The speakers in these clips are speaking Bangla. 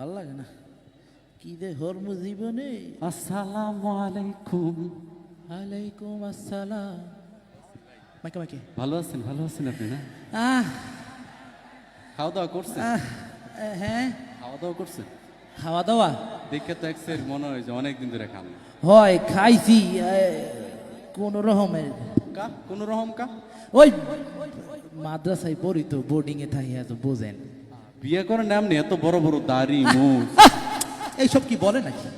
ভাল লাগে না কি দে হর্ম জীবনে। আসসালামু আলাইকুম। আলাইকুম আসসালাম। মাইকে মাইকে ভালো আছেন আপনি না? খাওয়া দাওয়া করছেন? হ্যাঁ খাওয়া দাওয়া করছেন? খাওয়া দাওয়া দেখে তো এক্সের মনে হয় যে অনেকদিন ধরে খান না। হয় খাইছি কোন রকমের কোন রকম কা ওই মাদ্রাসায় পড়ি তো বোর্ডিং এ থাকি এত বোঝেন। বিয়ে করেন না এমনি এত বড় বড় দাড়ি মুখ এইসব কি বলে নাকি?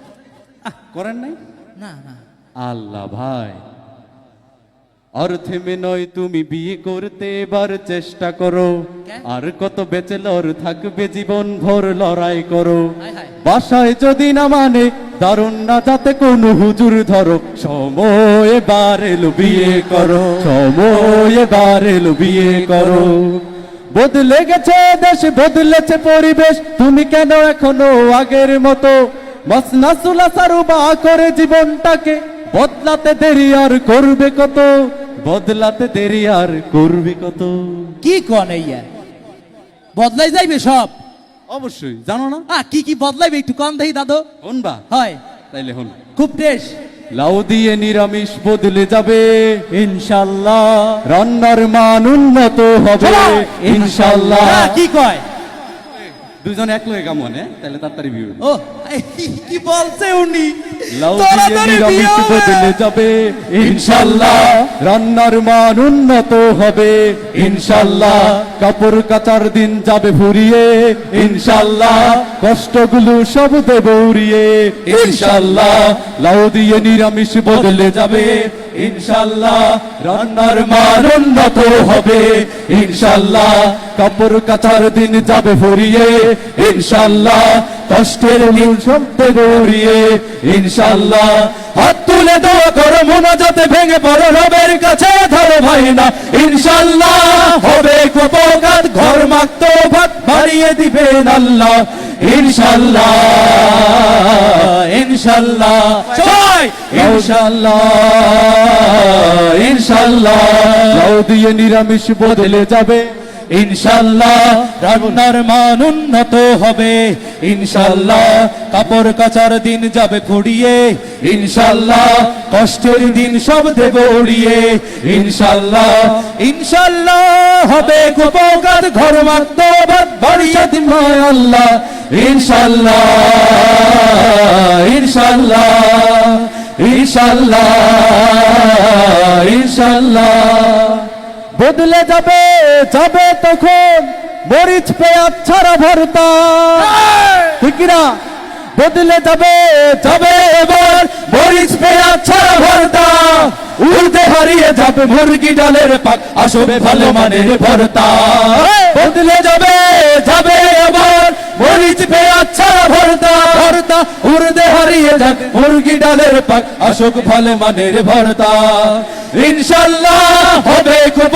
করেন নাই? না না আল্লাহ ভাই, অর্থে মে নয় তুমি বিয়ে করতে এবার চেষ্টা করো। আর কত ব্যাচেলর থাকবে জীবন ভর লড়াই করো। বাসায় যদি না মানে দারুণ না যাতে কোন হুজুর ধরো। সময় এবার এলো বিয়ে করো, সময় এবার এলো বিয়ে করো। বদলে গেছে দেশ, বদলেছে পরিবেশ, তুমি কেন এখনো আগের মতো মসনা সুলা সারুবা করে জীবনটাকে বদলাতে দেরি আর করবে কত, বদলাতে দেরি আর করবে কত। কি কন এইয়া বদলাই যাইবে সব? অবশ্যই জানো না কি কি বদলাইবে একটু কম দেখি দাদু। শুনবা? হয় তাইলে শুন। খুব টেস্ট। লাউ দিয়ে নিরামিষ বদলে যাবে ইনশাআল্লাহ, রান্নার মান উন্নত হবে ইনশাআল্লাহ। কি কয়? দুজন এক লয়ে কামন, তাহলে তাড়াতাড়ি বিয়ে। ও কি বলছে উনি? লাউ দিয়ে নিরামিষ বদলে যাবে ইনশাআল্লাহ, রান্নার মান উন্নত হবে ইনশাআল্লাহ, কাপড় কাচার দিন যাবে ফুরিয়ে ইনশাআল্লাহ, কষ্টগুলো সব দেব উড়িয়ে ইনশাআল্লাহ। লাউ দিয়ে নিরামিষ বদলে যাবে ইনশাআল্লাহ, রান্নার মান উন্নত হবে ইনশাআল্লাহ, কাপড় কাচার দিন যাবে ফুরিয়ে ইনশাআল্লাহ, কষ্টের দিন সব দেব উড়িয়ে ইনশাআল্লাহ। হাত তুলে দোয়া করো মোনাজাতে ভেঙে পড়ো রবের কাছে ধরো ভাই না ইনশাআল্লাহ, হবে উপকার ঘর মাখতো ভাত বাড়িয়ে দিবেন আল্লাহ ইনশাআল্লাহ ইনশাআল্লাহ। সবাই ইনশাআল্লাহ ইনশাআল্লাহ। লাউ দিয়ে নিরামিষ বদলে যাবে ইনশাআল্লাহ, রান্নার মান উন্নত হবে ইনশাআল্লাহ, কাপড় কাচার দিন যাবে ফুরিয়ে ইনশাআল্লাহ, কষ্টের দিন সব দেব উড়িয়ে ইনশাআল্লাহ ইনশাআল্লাহ, হবে উপকার ঘর মাখতো ভাত বাড়িয়ে দিবেন আল্লাহ ইনশাআল্লাহ ইনশাআল্লাহ ইনশাআল্লাহ ইনশাআল্লাহ। বদলে যাবে যাবে তখন মরিচ পেঁয়াজ ছাড়া ভর্তা, ঠিক না? বদলে যাবে যাবে এবার মরিচ পেঁয়াজ ছাড়া ভর্তা, উর্দে হারিয়ে যাবে মুরগি ডালের পাক আসবে ভালো মানের ভর্তা। বদলে যাবে যাবে এবার মরিচ পেঁয়াজ ছাড়া ভর্তা, ভর্তা উর্দে হারিয়ে যাবে মুরগি ডালের পাক আসুক ভালো মানের ভর্তা ইনশাআল্লাহ, হবে খুব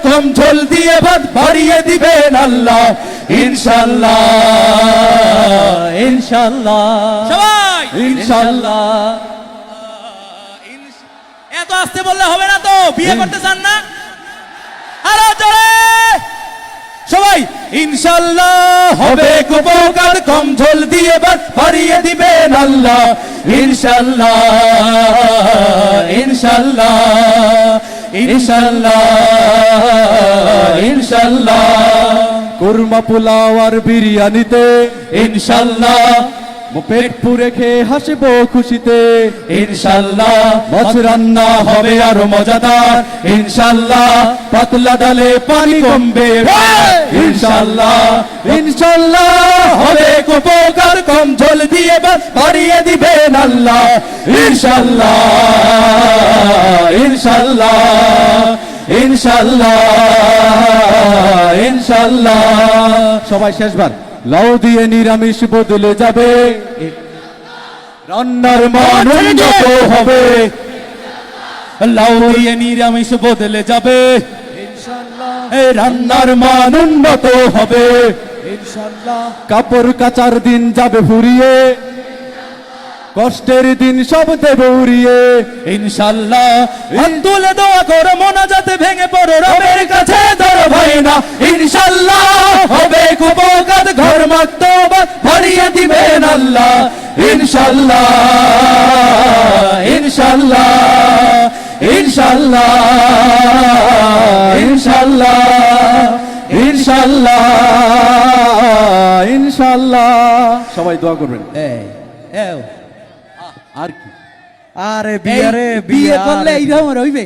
কম ঝোল দিয়ে ভাত বাড়িয়ে দিবেন আল্লাহ ইনশাআল্লাহ ইনশাআল্লাহ। সবাই ইনশাআল্লাহ। এত আসতে বললে হবে না তো, বিয়ে করতে চান না? আরো জোরে সবাই ইনশাআল্লাহ, হবে উপকার কম ঝোল দিয়ে ভাত বাড়িয়ে দিবেন আল্লাহ ইনশাআল্লাহ ইনশাআল্লাহ ইনশাআল্লাহ ইনশাআল্লাহ। কুরমা পোলাও আর বিরিয়ানিতে ইনশাআল্লাহ, পেট পুরে খেয়ে হাসবো খুশিতে ইনশাআল্লাহ, মাছ রান্না হবে আরো মজাদার ইনশাআল্লাহ, পাতলা ডালে পানি কমবে ইনশাআল্লাহ ইনশাআল্লাহ, হবে উপকার কম ঝোল দিয়ে ভাত বাড়িয়ে দিবেন আল্লাহ ইনশাআল্লাহ ইনশাআল্লাহ ইনশাআল্লাহ ইনশাআল্লাহ। সবাই শেষবার। লাউ দিয়ে নিরামিষ বদলে যাবে, রান্নার মান উন্নত হবে লাউ দিয়ে নিরামিষ বদলে যাবে ইনশাআল্লাহ, রান্নার মান উন্নত হবে ইনশাআল্লাহ, কাপড় কাচার দিন যাবে ফুরিয়ে কষ্টের দিন সব দেব উড়িয়ে ইনশাআল্লাহ। হাত তুলে দোয়া করো মোনাজাতে ভেঙে পড়ো রবের কাছে ধরো ভাই না ইনশাআল্লাহ, হবে উপকার ঘর মাখতো ভাত বাড়িয়ে দিবেন ইনশাল্লাহ ইনশাল্লাহ ইনশাল্লাহ ইনশাল্লাহ ইনশাল্লাহ ইনশাল্লাহ সবাই দোয়া করবেন আর কি আরে বিয়ে রে বিয়ে করলে এইরকম রইবে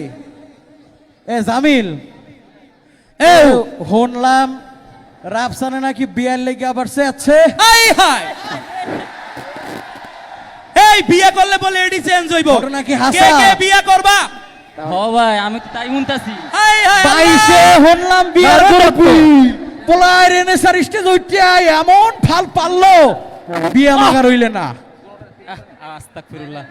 এ জামিল এ শুনলাম রাফসানে নাকি বিয়ের লেগে আবার আছে হাই হাই এই বিয়ে করলে বলে এডি চেঞ্জ হইব ঘটনা কি হাসা? কে কে বিয়ে করবা হ ভাই আমি তো তাই শুনতাছি হাই হাই বাইশে শুনলাম বিয়ের করবি পোলায় রেনেসার স্টেজ উঠতে এমন ফাল পারলো বিয়ে মাগা রইলে না আস্তাগফিরুল্লাহ